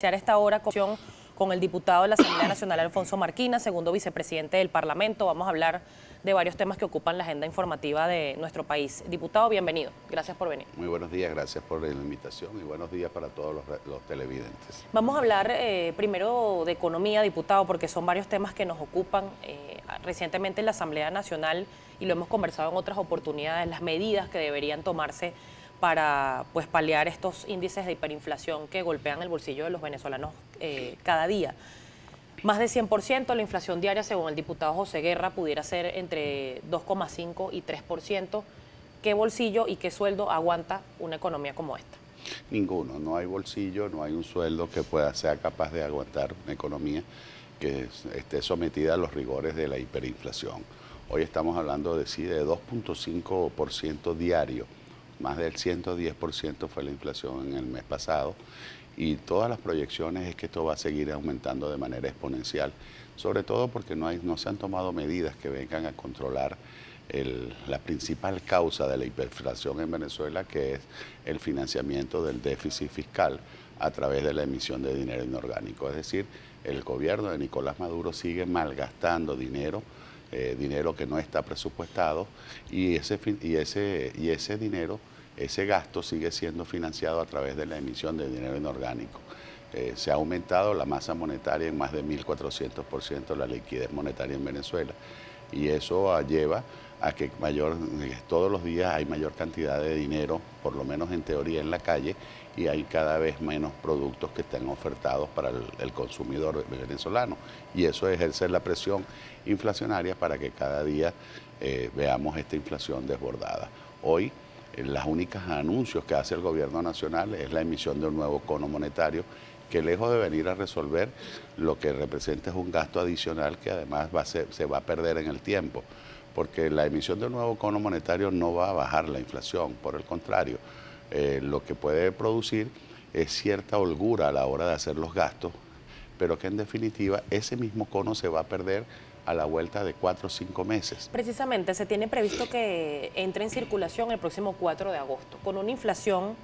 Iniciar esta hora con el diputado de la Asamblea Nacional, Alfonso Marquina, segundo vicepresidente del Parlamento. Vamos a hablar de varios temas que ocupan la agenda informativa de nuestro país. Diputado, bienvenido. Gracias por venir. Muy buenos días, gracias por la invitación y buenos días para todos los televidentes. Vamos a hablar primero de economía, diputado, porque son varios temas que nos ocupan recientemente en la Asamblea Nacional y lo hemos conversado en otras oportunidades, las medidas que deberían tomarse para paliar estos índices de hiperinflación que golpean el bolsillo de los venezolanos cada día. Más de 100%, la inflación diaria, según el diputado José Guerra, pudiera ser entre 2,5 y 3%. ¿Qué bolsillo y qué sueldo aguanta una economía como esta? Ninguno, no hay bolsillo, no hay un sueldo que sea capaz de aguantar una economía que esté sometida a los rigores de la hiperinflación. Hoy estamos hablando de 2,5% diario. Más del 110% fue la inflación en el mes pasado y todas las proyecciones es que esto va a seguir aumentando de manera exponencial, sobre todo porque no se han tomado medidas que vengan a controlar la principal causa de la hiperinflación en Venezuela, que es el financiamiento del déficit fiscal a través de la emisión de dinero inorgánico. Es decir, el gobierno de Nicolás Maduro sigue malgastando dinero que no está presupuestado y ese dinero, ese gasto sigue siendo financiado a través de la emisión de dinero inorgánico. Se ha aumentado la masa monetaria en más de 1.400% la liquidez monetaria en Venezuela y eso lleva a que todos los días hay mayor cantidad de dinero, por lo menos en teoría, en la calle y hay cada vez menos productos que están ofertados para el consumidor venezolano y eso ejerce la presión inflacionaria para que cada día veamos esta inflación desbordada. Hoy las únicas anuncios que hace el gobierno nacional es la emisión de un nuevo cono monetario que lejos de venir a resolver, lo que representa es un gasto adicional que además se va a perder en el tiempo, porque la emisión de un nuevo cono monetario no va a bajar la inflación, por el contrario, lo que puede producir es cierta holgura a la hora de hacer los gastos, pero que en definitiva ese mismo cono se va a perder a la vuelta de 4 o 5 meses. Precisamente, se tiene previsto que entre en circulación el próximo 4 de agosto, con una inflación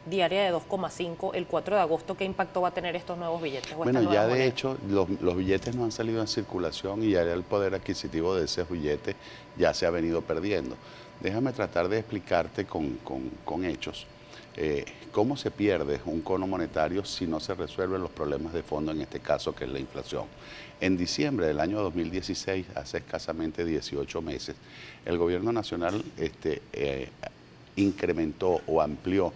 diaria de 2,5, el 4 de agosto, ¿qué impacto va a tener estos nuevos billetes? Bueno, ya de hecho los billetes no han salido en circulación y ya el poder adquisitivo de esos billetes ya se ha venido perdiendo. Déjame tratar de explicarte con hechos cómo se pierde un cono monetario si no se resuelven los problemas de fondo, en este caso que es la inflación. En diciembre del año 2016, hace escasamente 18 meses, el gobierno nacional incrementó o amplió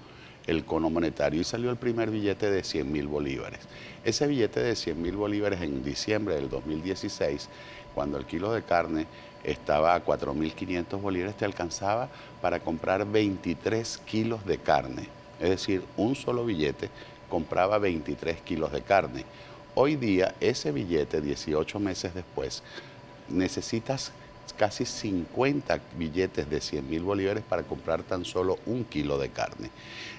el cono monetario y salió el primer billete de 100.000 bolívares. Ese billete de 100.000 bolívares en diciembre del 2016, cuando el kilo de carne estaba a 4.500 bolívares, te alcanzaba para comprar 23 kilos de carne. Es decir, un solo billete compraba 23 kilos de carne. Hoy día, ese billete, 18 meses después, necesitas casi 50 billetes de 100.000 bolívares para comprar tan solo un kilo de carne.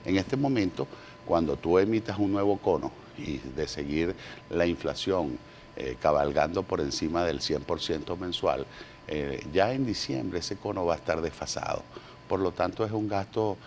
En este momento, cuando tú emitas un nuevo cono y de seguir la inflación cabalgando por encima del 100% mensual, ya en diciembre ese cono va a estar desfasado. Por lo tanto, es un gasto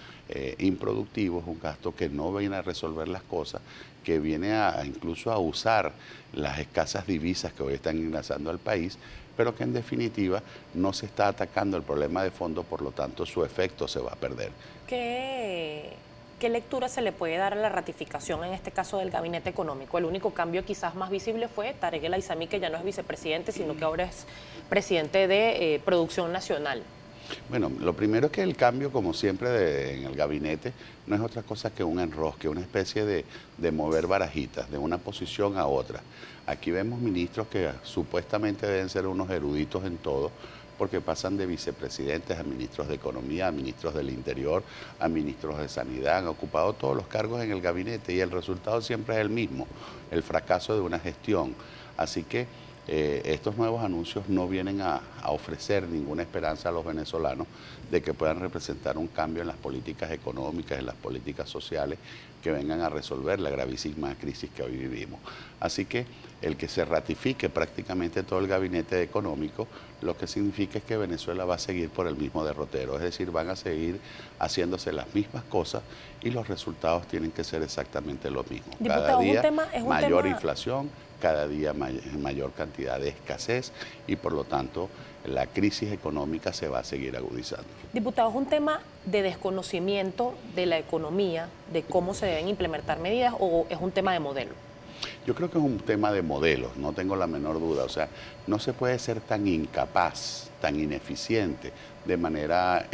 improductivo, es un gasto que no viene a resolver las cosas, que viene incluso a usar las escasas divisas que hoy están ingresando al país, pero que en definitiva no se está atacando el problema de fondo, por lo tanto su efecto se va a perder. ¿Qué lectura se le puede dar a la ratificación, en este caso del Gabinete Económico? El único cambio quizás más visible fue Tarek El Aissami, que ya no es vicepresidente, sino que ahora es presidente de Producción Nacional. Bueno, lo primero es que el cambio, como siempre en el gabinete, no es otra cosa que un enrosque, una especie de mover barajitas de una posición a otra. Aquí vemos ministros que supuestamente deben ser unos eruditos en todo, porque pasan de vicepresidentes a ministros de Economía, a ministros del Interior, a ministros de Sanidad, han ocupado todos los cargos en el gabinete y el resultado siempre es el mismo, el fracaso de una gestión. Así que estos nuevos anuncios no vienen a ofrecer ninguna esperanza a los venezolanos de que puedan representar un cambio en las políticas económicas, en las políticas sociales, que vengan a resolver la gravísima crisis que hoy vivimos. Así que el que se ratifique prácticamente todo el gabinete económico, lo que significa es que Venezuela va a seguir por el mismo derrotero, es decir, van a seguir haciéndose las mismas cosas y los resultados tienen que ser exactamente los mismos. Cada día mayor inflación, cada día mayor cantidad de escasez y por lo tanto la crisis económica se va a seguir agudizando. Diputado, ¿es un tema de desconocimiento de la economía, de cómo se deben implementar medidas o es un tema de modelo? Yo creo que es un tema de modelos, no tengo la menor duda. O sea, no se puede ser tan incapaz, tan ineficiente de manera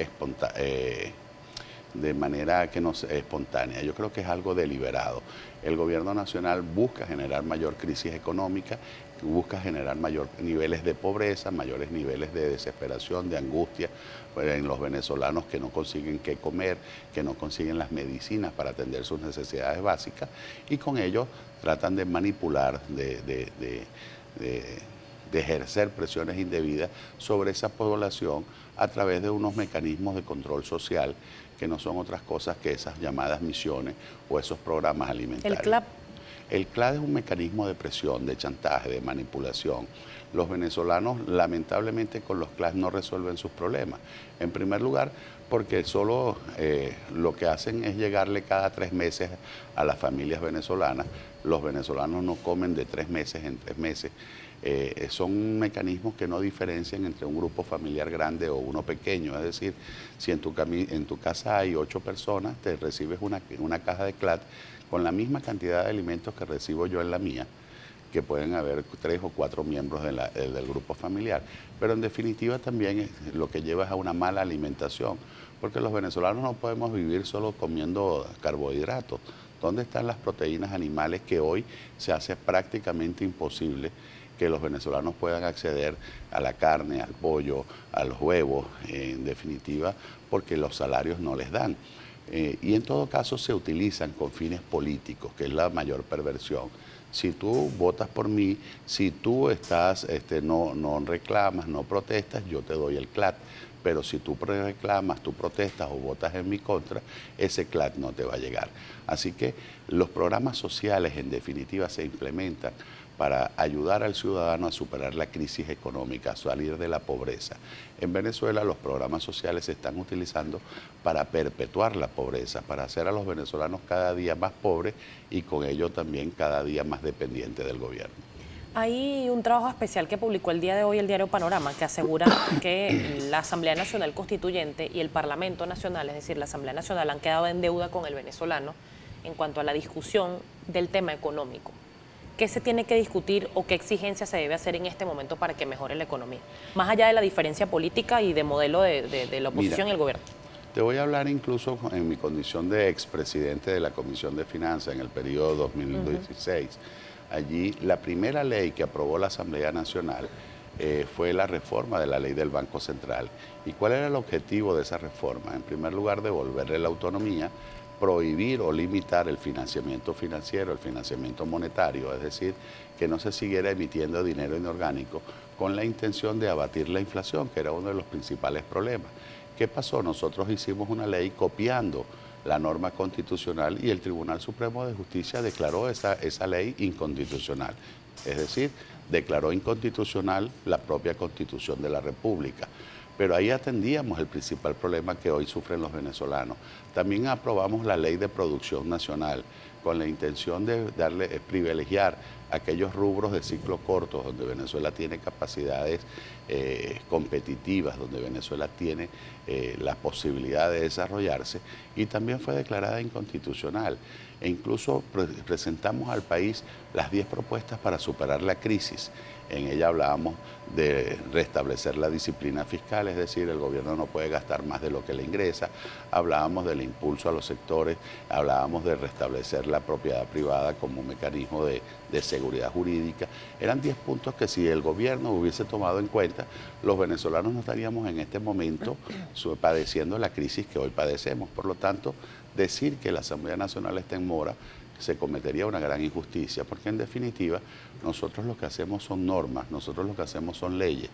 que no sea espontánea. Yo creo que es algo deliberado. El gobierno nacional busca generar mayor crisis económica, busca generar mayores niveles de pobreza, mayores niveles de desesperación, de angustia en los venezolanos que no consiguen qué comer, que no consiguen las medicinas para atender sus necesidades básicas y con ello tratan de manipular, de ejercer presiones indebidas sobre esa población a través de unos mecanismos de control social que no son otras cosas que esas llamadas misiones o esos programas alimentarios. ¿El CLAP? El CLAP es un mecanismo de presión, de chantaje, de manipulación. Los venezolanos, lamentablemente, con los CLAP no resuelven sus problemas. En primer lugar, porque solo lo que hacen es llegarle cada 3 meses a las familias venezolanas. Los venezolanos no comen de 3 meses en 3 meses. Son mecanismos que no diferencian entre un grupo familiar grande o uno pequeño. Es decir, si en tu casa hay 8 personas, te recibes una caja de CLAT con la misma cantidad de alimentos que recibo yo en la mía, que pueden haber 3 o 4 miembros del grupo familiar. Pero en definitiva también lo que lleva es a una mala alimentación, porque los venezolanos no podemos vivir solo comiendo carbohidratos. ¿Dónde están las proteínas animales que hoy se hace prácticamente imposible que los venezolanos puedan acceder a la carne, al pollo, a los huevos, en definitiva, porque los salarios no les dan? Y en todo caso se utilizan con fines políticos, que es la mayor perversión. Si tú votas por mí, si tú no reclamas, no protestas, yo te doy el CLAT. Pero si tú reclamas, tú protestas o votas en mi contra, ese CLAT no te va a llegar. Así que los programas sociales, en definitiva, se implementan para ayudar al ciudadano a superar la crisis económica, a salir de la pobreza. En Venezuela los programas sociales se están utilizando para perpetuar la pobreza, para hacer a los venezolanos cada día más pobres y con ello también cada día más dependientes del gobierno. Hay un trabajo especial que publicó el día de hoy el diario Panorama que asegura que la Asamblea Nacional Constituyente y el Parlamento Nacional, es decir, la Asamblea Nacional, han quedado en deuda con el venezolano en cuanto a la discusión del tema económico. ¿Qué se tiene que discutir o qué exigencia se debe hacer en este momento para que mejore la economía? Más allá de la diferencia política y de modelo de la oposición y el gobierno. Te voy a hablar incluso en mi condición de expresidente de la Comisión de Finanzas en el periodo 2016. Allí la primera ley que aprobó la Asamblea Nacional fue la reforma de la ley del Banco Central. ¿Y cuál era el objetivo de esa reforma? En primer lugar, devolverle la autonomía, prohibir o limitar el financiamiento financiero, el financiamiento monetario, es decir, que no se siguiera emitiendo dinero inorgánico con la intención de abatir la inflación, que era uno de los principales problemas. ¿Qué pasó? Nosotros hicimos una ley copiando la norma constitucional y el Tribunal Supremo de Justicia declaró esa ley inconstitucional. Es decir, declaró inconstitucional la propia Constitución de la República. Pero ahí atendíamos el principal problema que hoy sufren los venezolanos. También aprobamos la Ley de Producción Nacional con la intención de privilegiar aquellos rubros de ciclo corto donde Venezuela tiene capacidades competitivas, donde Venezuela tiene la posibilidad de desarrollarse, y también fue declarada inconstitucional. E incluso presentamos al país las 10 propuestas para superar la crisis. En ella hablábamos de restablecer la disciplina fiscal, es decir, el gobierno no puede gastar más de lo que le ingresa. Hablábamos del impulso a los sectores, hablábamos de restablecer la propiedad privada como un mecanismo de seguridad jurídica. Eran 10 puntos que si el gobierno hubiese tomado en cuenta, los venezolanos no estaríamos en este momento padeciendo la crisis que hoy padecemos. Por lo tanto, decir que la Asamblea Nacional está en mora, se cometería una gran injusticia, porque en definitiva nosotros lo que hacemos son normas, nosotros lo que hacemos son leyes,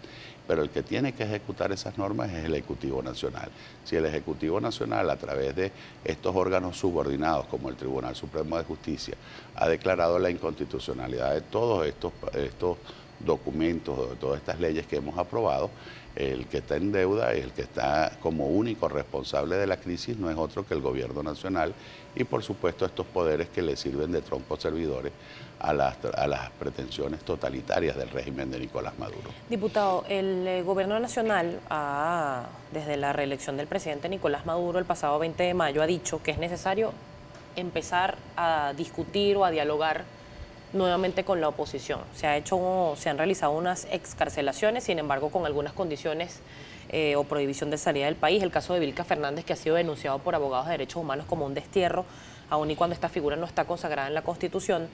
pero el que tiene que ejecutar esas normas es el Ejecutivo Nacional. Si el Ejecutivo Nacional, a través de estos órganos subordinados, como el Tribunal Supremo de Justicia, ha declarado la inconstitucionalidad de todos estos documentos, de todas estas leyes que hemos aprobado, el que está en deuda y el que está como único responsable de la crisis no es otro que el gobierno nacional y por supuesto estos poderes que le sirven de troncos servidores a las pretensiones totalitarias del régimen de Nicolás Maduro. Diputado, el gobierno nacional, desde la reelección del presidente Nicolás Maduro el pasado 20 de mayo, ha dicho que es necesario empezar a discutir o a dialogar nuevamente con la oposición. Se han realizado unas excarcelaciones, sin embargo, con algunas condiciones o prohibición de salida del país. El caso de Vilca Fernández, que ha sido denunciado por abogados de derechos humanos como un destierro, aun y cuando esta figura no está consagrada en la Constitución.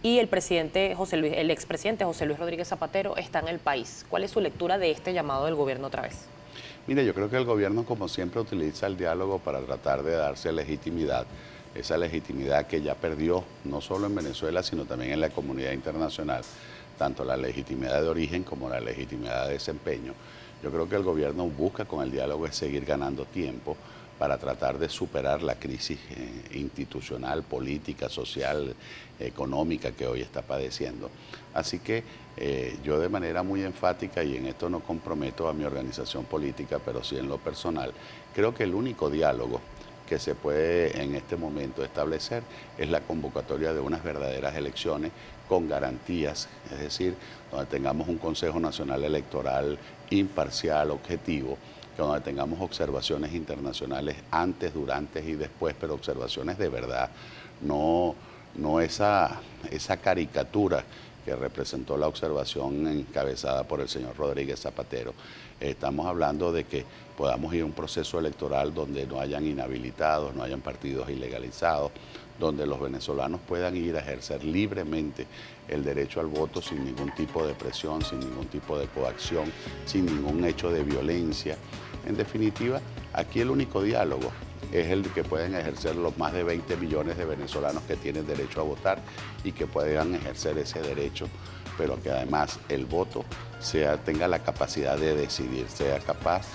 Y el expresidente José Luis Rodríguez Zapatero está en el país. ¿Cuál es su lectura de este llamado del gobierno otra vez? Mire, yo creo que el gobierno, como siempre, utiliza el diálogo para tratar de darse legitimidad, esa legitimidad que ya perdió, no solo en Venezuela, sino también en la comunidad internacional, tanto la legitimidad de origen como la legitimidad de desempeño. Yo creo que el gobierno busca con el diálogo es seguir ganando tiempo para tratar de superar la crisis institucional, política, social, económica que hoy está padeciendo. Así que yo de manera muy enfática, y en esto no comprometo a mi organización política, pero sí en lo personal, creo que el único diálogo que se puede en este momento establecer es la convocatoria de unas verdaderas elecciones con garantías, es decir, donde tengamos un Consejo Nacional Electoral imparcial, objetivo, donde tengamos observaciones internacionales antes, durante y después, pero observaciones de verdad, no esa caricatura que representó la observación encabezada por el señor Rodríguez Zapatero. Estamos hablando de que podamos ir a un proceso electoral donde no hayan inhabilitados, no hayan partidos ilegalizados, donde los venezolanos puedan ir a ejercer libremente el derecho al voto sin ningún tipo de presión, sin ningún tipo de coacción, sin ningún hecho de violencia. En definitiva, aquí el único diálogo es el que pueden ejercer los más de 20 millones de venezolanos que tienen derecho a votar y que puedan ejercer ese derecho, pero que además el voto tenga la capacidad de decidir, sea capaz